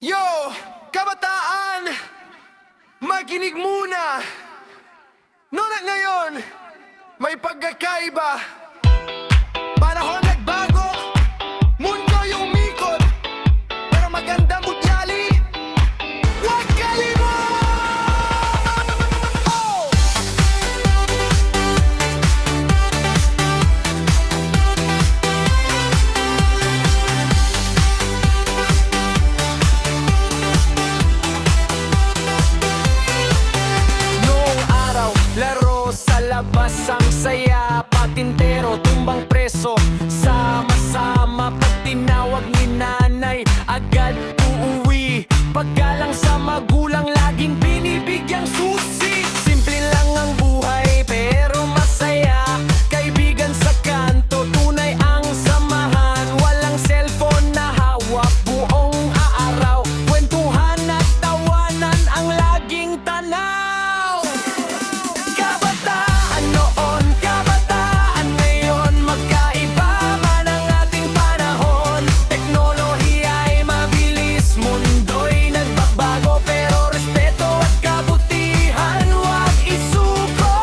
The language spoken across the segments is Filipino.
Yo! Kabataan! Makinig muna! Noon at ngayon, may pagkakaiba. Panahon nagbago, mundo yung umikot, pero magandang butyali, huwag kalimot! Oh! Noong araw, laro sa labas ang saya. Patintero, tumbang preso, sama-sama. Pag tinawag ni nanay, agad uuwi. Paggalang sa magulang, laging binibigyang susi. Simple lang ang buhay, pero masaya. Kaibigan sa kanto, tunay ang samahan. Walang cellphone na hawak buong araw. Kwentuhan at tawanan ang laging tanaw. Kabataan noon, kabataan ngayon, magkaiba man ang ating panahon. Teknolohiya ay mabilis, mundo'y nagbabago, pero respeto at kabutihan huwag isuko.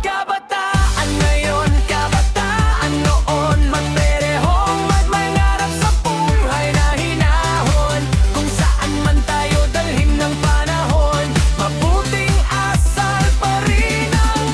Kabataan ngayon, kabataan noon, magperehong magmangarap sa buhay na hinahon. Kung saan man tayo dalhin ng panahon, mabuting asal pa rin ang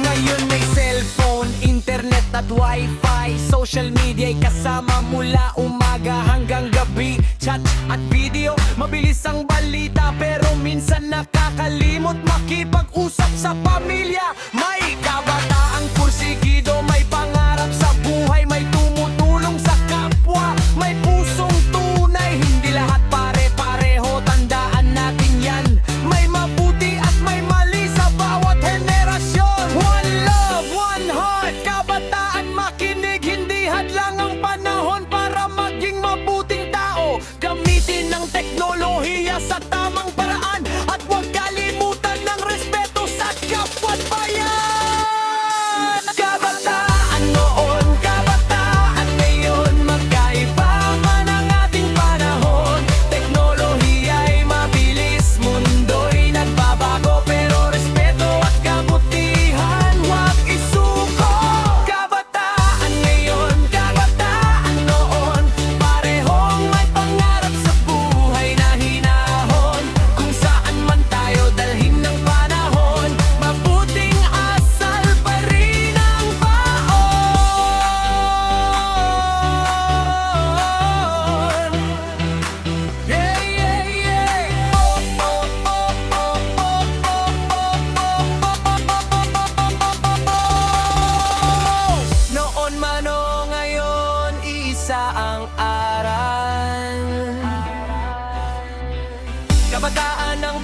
Ngayon may cellphone, internet at wifi. Social media'y kasama mula umaga hanggang gabi. Chat at video, mabilis ang balita, pero minsan nakakalimot makipag-usap sa pamilya. May kabataang pursigido, may pangarap sa buhay, may tumutulong sa kapwa, may pusong tunay. Hindi lahat pare-pareho, tandaan natin yan. May mabuti at may mali sa bawat henerasyon. One love, one heart, kabataan makinig. Hindi hadlang ang panahon para maging mabuting tao. Gamitin ang teknolohiya sa tamang paraan, at huwag kalimutan ng respeto sa kapwa't bayan. Kabataan noon, kabataan ngayon, magkaiba man ang ating panahon. Teknolohiya ay mabilis, mundo'y nagbabago, pero respeto at kabutihan huwag isuko. Kabataan ngayon, kabataan noon, parehong may pangarap sa buhay na hinahon. Kung saan man tayo dalhin ng panahon, mabuting asal pa rin ang baon. Yeah, yeah, yeah. Noon man o ngayon, iisa ang aral. Kabataan ng